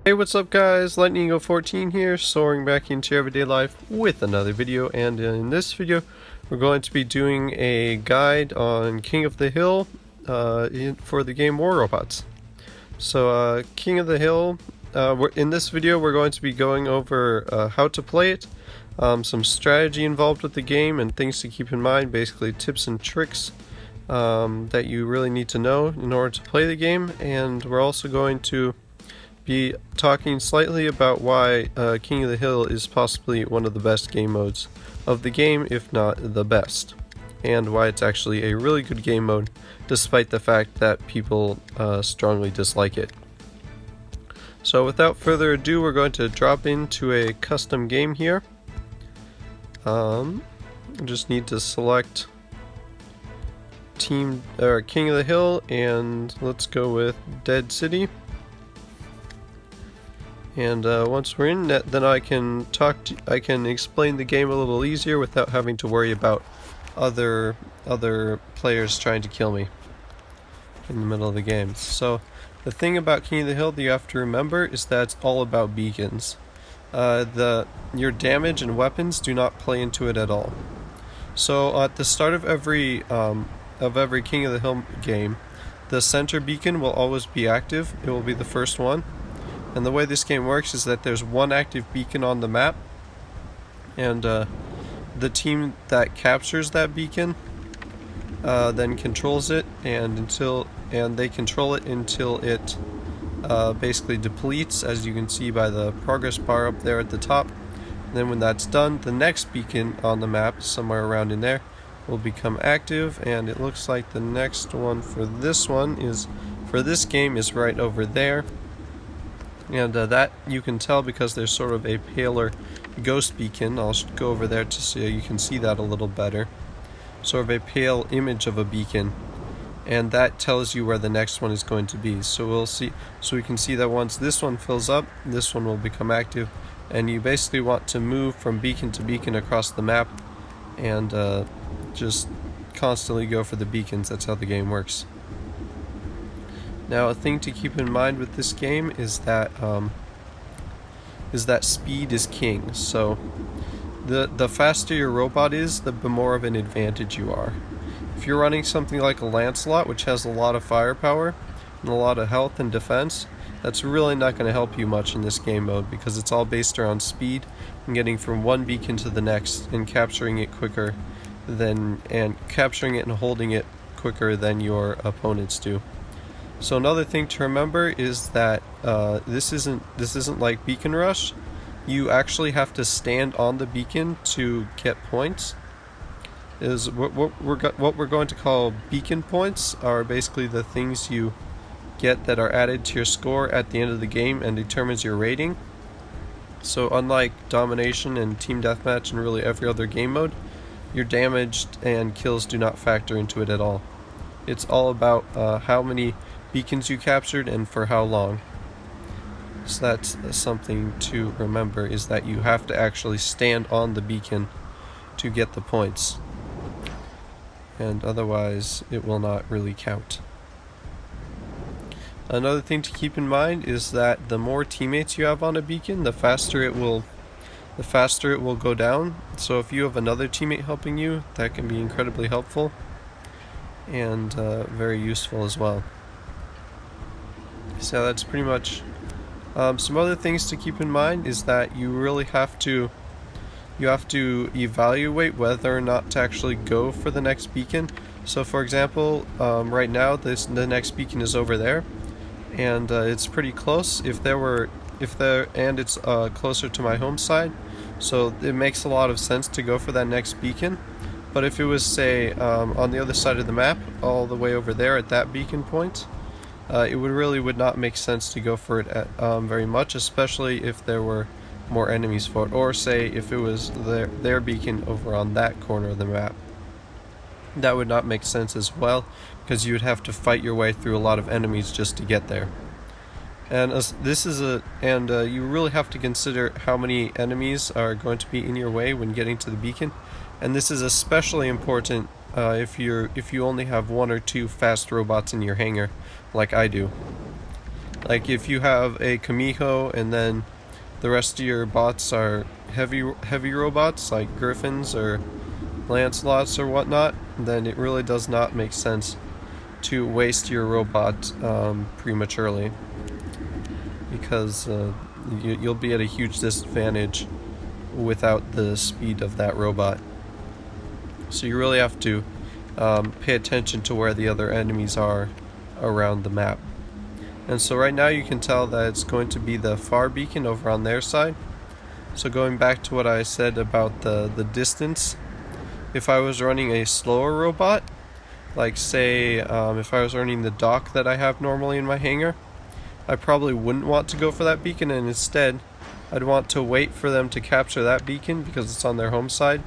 Hey, what's up guys? Lightning Eagle 14 here, soaring back into your everyday life with another video, and in this video we're going to be doing a guide on King of the Hill for the game War Robots. So King of the Hill, in this video we're going to be going over how to play it, some strategy involved with the game and things to keep in mind, basically tips and tricks that you really need to know in order to play the game. And we're also going to be talking slightly about why King of the Hill is possibly one of the best game modes of the game, if not the best, and why it's actually a really good game mode despite the fact that people strongly dislike it. So without further ado, we're going to drop into a custom game here. Just need to select King of the Hill, and let's go with Dead City. And once we're in, then I can explain the game a little easier without having to worry about other players trying to kill me in the middle of the game. So the thing about King of the Hill that you have to remember is that it's all about beacons. Your damage and weapons do not play into it at all. So at the start of every King of the Hill game, the center beacon will always be active. It will be the first one. And the way this game works is that there's one active beacon on the map, and the team that captures that beacon then controls it, and they control it until it basically depletes, as you can see by the progress bar up there at the top. And then when that's done, the next beacon on the map, somewhere around in there, will become active, and it looks like the next one for this game is right over there. And that you can tell because there's sort of a paler ghost beacon. I'll go over there to so you can see that a little better. Sort of a pale image of a beacon, and that tells you where the next one is going to be. So we'll see. So we can see that once this one fills up, this one will become active, and you basically want to move from beacon to beacon across the map, and just constantly go for the beacons. That's how the game works. Now, a thing to keep in mind with this game is that speed is king. So the faster your robot is, the more of an advantage you are. If you're running something like a Lancelot, which has a lot of firepower and a lot of health and defense, that's really not going to help you much in this game mode, because it's all based around speed and getting from one beacon to the next and capturing it quicker and holding it quicker than your opponents do. So another thing to remember is that this isn't like Beacon Rush. You actually have to stand on the beacon to get points. What we're going to call beacon points are basically the things you get that are added to your score at the end of the game and determines your rating. So unlike Domination and Team Deathmatch and really every other game mode, your damage and kills do not factor into it at all. It's all about how many beacons you captured and for how long. So that's something to remember, is that you have to actually stand on the beacon to get the points, and otherwise it will not really count. Another thing to keep in mind is that the more teammates you have on a beacon, the faster it will go down. So if you have another teammate helping you, that can be incredibly helpful and very useful as well. So that's pretty much some other things to keep in mind is that you really have to evaluate whether or not to actually go for the next beacon. So for example, right now the next beacon is over there, and it's pretty close. And it's closer to my home side, so it makes a lot of sense to go for that next beacon. But if it was, say, on the other side of the map, all the way over there at that beacon point, it would not make sense to go for it very much, especially if there were more enemies for it, or say if it was their beacon over on that corner of the map. That would not make sense as well, because you would have to fight your way through a lot of enemies just to get there. And you really have to consider how many enemies are going to be in your way when getting to the beacon, and this is especially important if you only have one or two fast robots in your hangar, like I do. Like if you have a Kamiho and then the rest of your bots are heavy robots like Griffins or Lancelots or whatnot, then it really does not make sense to waste your robot prematurely, because you'll be at a huge disadvantage without the speed of that robot. So you really have to pay attention to where the other enemies are around the map. And so right now you can tell that it's going to be the far beacon over on their side. So going back to what I said about the distance, if I was running a slower robot, like say if I was running the dock that I have normally in my hangar, I probably wouldn't want to go for that beacon, and instead I'd want to wait for them to capture that beacon because it's on their home side,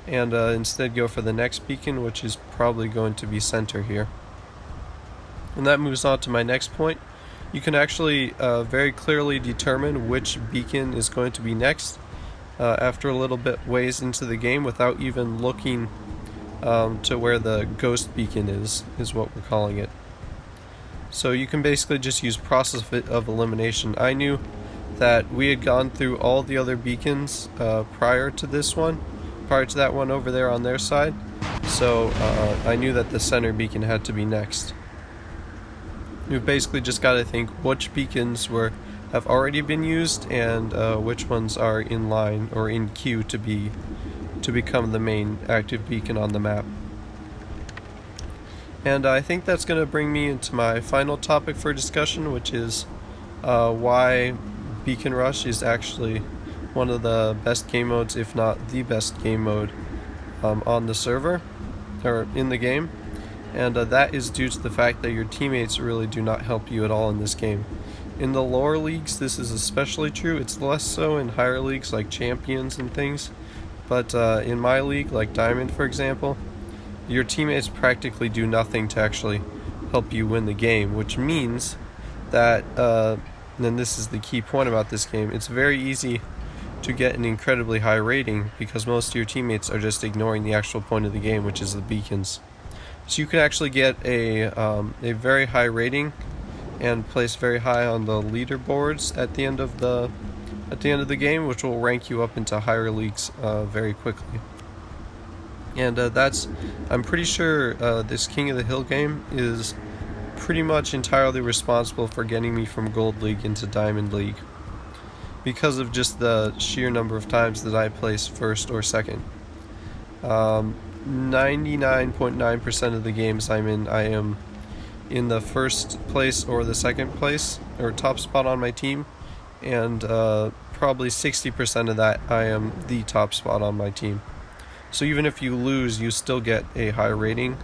and instead go for the next beacon, which is probably going to be center here. And that moves on to my next point. You can actually very clearly determine which beacon is going to be next after a little bit ways into the game without even looking to where the ghost beacon is what we're calling it. So you can basically just use process of elimination. I knew that we had gone through all the other beacons prior to that one over there on their side, so I knew that the center beacon had to be next. You've basically just got to think which beacons have already been used and which ones are in line or in queue to become the main active beacon on the map. And I think that's going to bring me into my final topic for discussion, which is why Beacon Rush is actually one of the best game modes, if not the best game mode on the server or in the game. And that is due to the fact that your teammates really do not help you at all in this game. In the lower leagues, this is especially true. It's less so in higher leagues like Champions and things. But in my league, like Diamond for example, your teammates practically do nothing to actually help you win the game, which means that, and this is the key point about this game, it's very easy to get an incredibly high rating because most of your teammates are just ignoring the actual point of the game, which is the beacons. So you can actually get a very high rating and place very high on the leaderboards at the end of the game, which will rank you up into higher leagues very quickly. And I'm pretty sure this King of the Hill game is pretty much entirely responsible for getting me from Gold League into Diamond League, because of just the sheer number of times that I place first or second. 99.9% of the games I'm in, I am in the first place or the second place or top spot on my team, and probably 60% of that I am the top spot on my team. So even if you lose, you still get a high rating,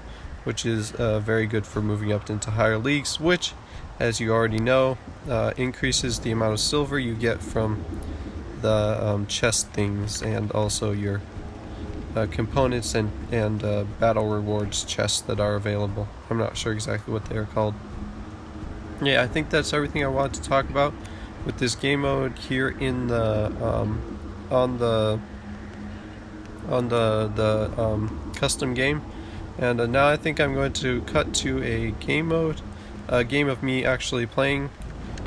which is very good for moving up into higher leagues, which, as you already know, increases the amount of silver you get from the chest things, and also your components and battle rewards chests that are available. I'm not sure exactly what they are called. Yeah, I think that's everything I wanted to talk about with this game mode here in the on the custom game. And now I think I'm going to cut to a game mode, a game of me actually playing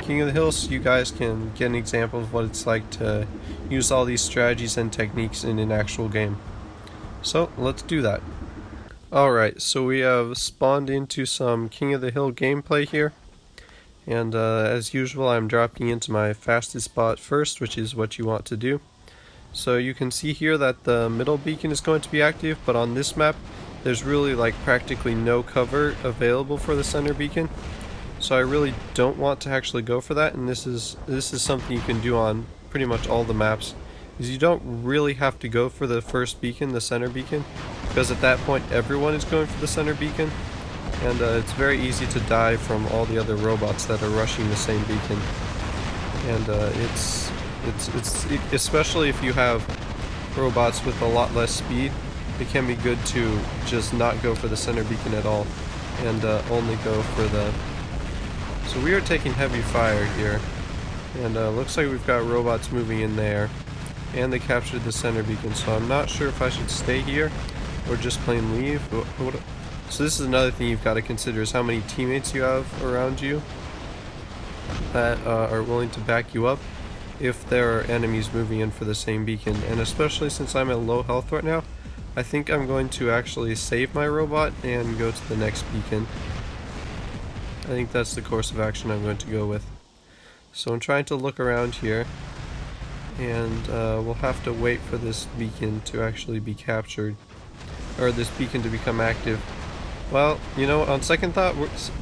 King of the Hill, so you guys can get an example of what it's like to use all these strategies and techniques in an actual game. So let's do that. Alright, so we have spawned into some King of the Hill gameplay here, and as usual I'm dropping into my fastest spot first, which is what you want to do. So you can see here that the middle beacon is going to be active, but on this map there's really like practically no cover available for the center beacon, so I really don't want to actually go for that. And this is something you can do on pretty much all the maps, is you don't really have to go for the first beacon, the center beacon, because at that point everyone is going for the center beacon, and it's very easy to die from all the other robots that are rushing the same beacon. And it's especially if you have robots with a lot less speed, it can be good to just not go for the center beacon at all and only go for the... So we are taking heavy fire here, and looks like we've got robots moving in there, and they captured the center beacon, so I'm not sure if I should stay here or just plain leave. So this is another thing you've got to consider, is how many teammates you have around you. that are willing to back you up if there are enemies moving in for the same beacon. And especially since I'm at low health right now, I think I'm going to actually save my robot and go to the next beacon. I think that's the course of action I'm going to go with. So I'm trying to look around here, and we'll have to wait for this beacon to actually be captured, or this beacon to become active. Well, you know, on second thought,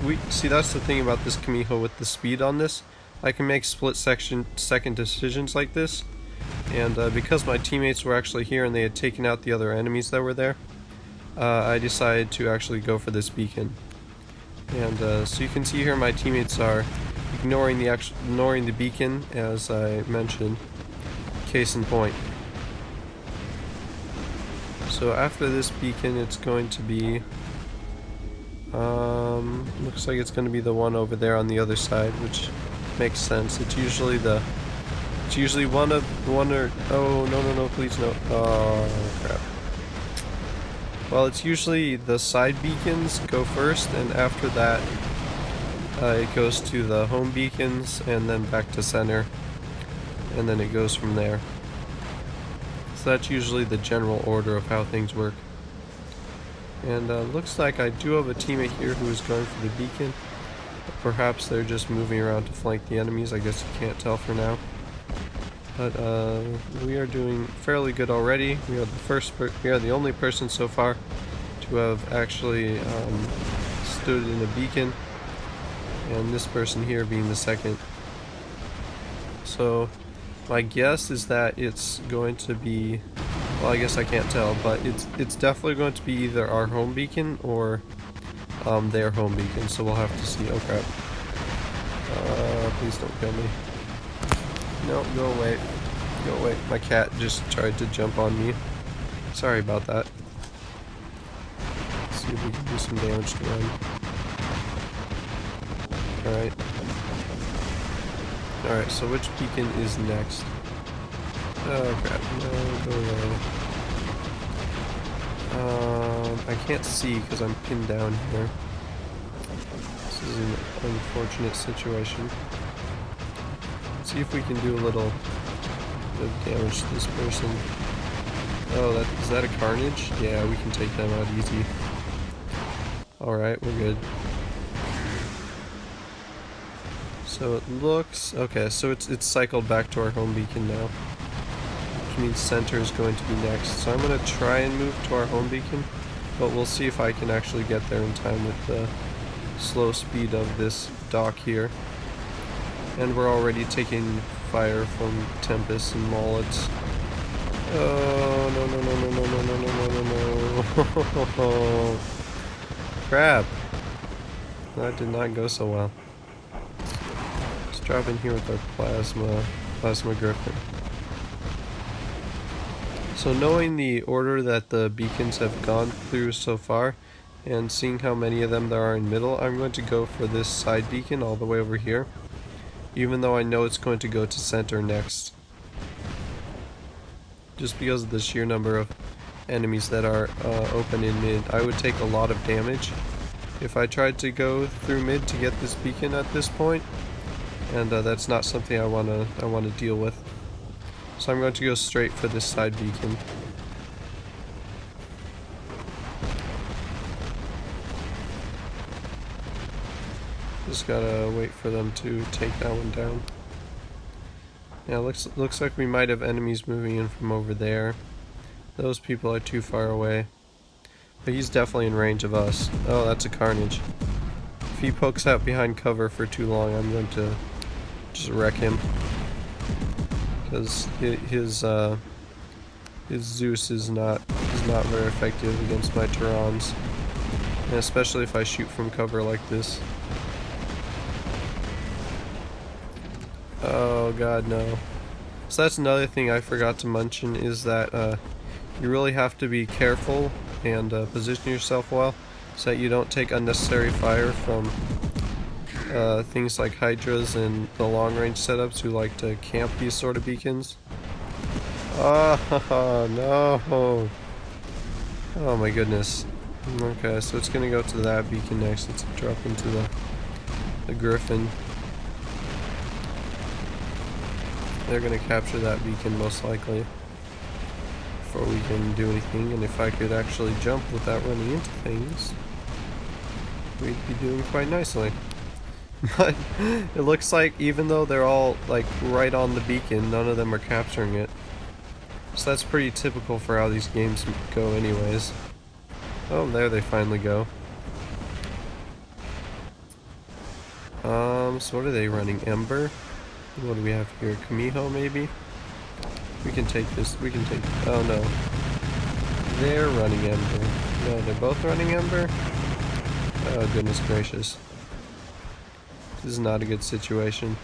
we see, that's the thing about this Kamiho with the speed on this. I can make second decisions like this, and because my teammates were actually here and they had taken out the other enemies that were there, I decided to actually go for this beacon. And so you can see here my teammates are ignoring the beacon, as I mentioned. Case in point. So after this beacon, it's going to be looks like it's going to be the one over there on the other side, which makes sense. It's usually one or oh no, please no. Oh crap. Well, it's usually the side beacons go first, and after that it goes to the home beacons and then back to center, and then it goes from there. So that's usually the general order of how things work. And looks like I do have a teammate here who is going for the beacon. Perhaps they're just moving around to flank the enemies. I guess you can't tell for now. But we are doing fairly good already. We are the only person so far to have actually stood in a beacon, and this person here being the second. So my guess is that it's going to be, well, I guess I can't tell, but it's definitely going to be either our home beacon or their home beacon, so we'll have to see. Oh crap. Please don't kill me. No, go away. Go away. My cat just tried to jump on me. Sorry about that. Let's see if we can do some damage to him. Alright. Alright, so which beacon is next? Oh crap. No, go away. I can't see because I'm pinned down here. This is an unfortunate situation. Let's see if we can do a little bit of damage to this person. Oh, is that a carnage? Yeah, we can take them out easy. Alright, we're good. So it looks... okay, so it's cycled back to our home beacon now. Which means center is going to be next. So I'm going to try and move to our home beacon, but we'll see if I can actually get there in time with the slow speed of this dock here. And we're already taking fire from Tempest and Mullets. Oh, no. Crap. That did not go so well. Let's drop in here with our plasma griffin. So knowing the order that the beacons have gone through so far, and seeing how many of them there are in middle, I'm going to go for this side beacon all the way over here, even though I know it's going to go to center next. Just because of the sheer number of enemies that are open in mid, I would take a lot of damage if I tried to go through mid to get this beacon at this point, and that's not something I want to deal with. So I'm going to go straight for this side beacon. Just gotta wait for them to take that one down. Yeah, looks like we might have enemies moving in from over there. Those people are too far away. But he's definitely in range of us. Oh, that's a carnage. If he pokes out behind cover for too long, I'm going to just wreck him. Because his Zeus is not very effective against my Tyrans. And especially if I shoot from cover like this. Oh god, no. So that's another thing I forgot to mention, is that you really have to be careful and position yourself well so that you don't take unnecessary fire from things like Hydras and the long range setups who like to camp these sort of beacons. Oh no! Oh my goodness. Okay, so it's gonna go to that beacon next. Let's drop into the Griffin. They're gonna capture that beacon most likely before we can do anything, and if I could actually jump without running into things, we'd be doing quite nicely. But it looks like even though they're all like right on the beacon, none of them are capturing it. So that's pretty typical for how these games go anyways. Oh, there they finally go. So what are they running? Ember? What do we have here? Kamiho maybe? We can take this. We can take... Oh no. They're running Ember. No, they're both running Ember? Oh goodness gracious. This is not a good situation.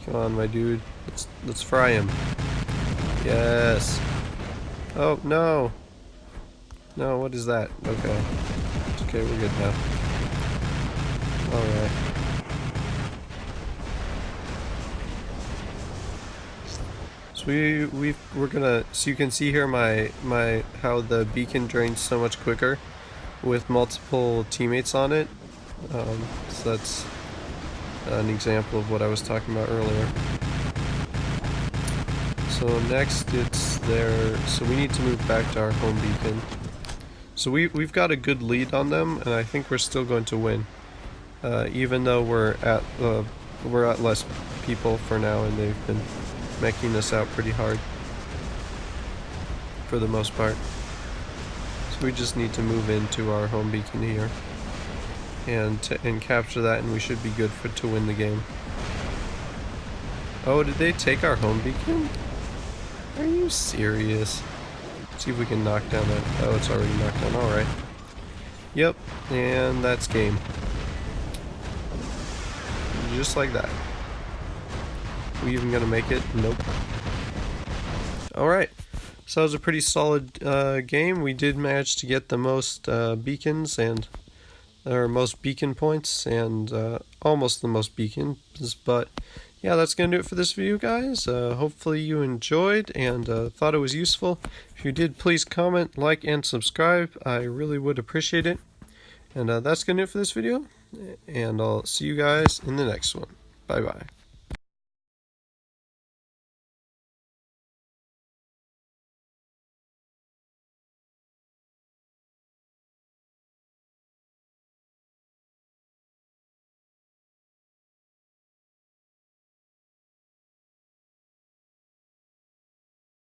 Come on, my dude. Let's fry him. Yes. Oh, no. No, what is that? Okay. It's okay, we're good now. Alright. So we're gonna, so you can see here how the beacon drains so much quicker with multiple teammates on it. So that's an example of what I was talking about earlier. So next it's there, so we need to move back to our home beacon. So we've got a good lead on them, and I think we're still going to win. Even though we're at less people for now, and they've been making us out pretty hard for the most part. So we just need to move into our home beacon here and capture that, and we should be good to win the game. Oh, did they take our home beacon? Are you serious? Let's see if we can knock down that. Oh, it's already knocked down. Alright. Yep, and that's game. Just like that. We even gonna make it? Nope. Alright. So that was a pretty solid game. We did manage to get the most beacons or most beacon points and almost the most beacons, but yeah, that's gonna do it for this video, guys. Hopefully you enjoyed and thought it was useful. If you did, please comment, like, and subscribe. I really would appreciate it. And that's gonna do it for this video, and I'll see you guys in the next one. Bye bye.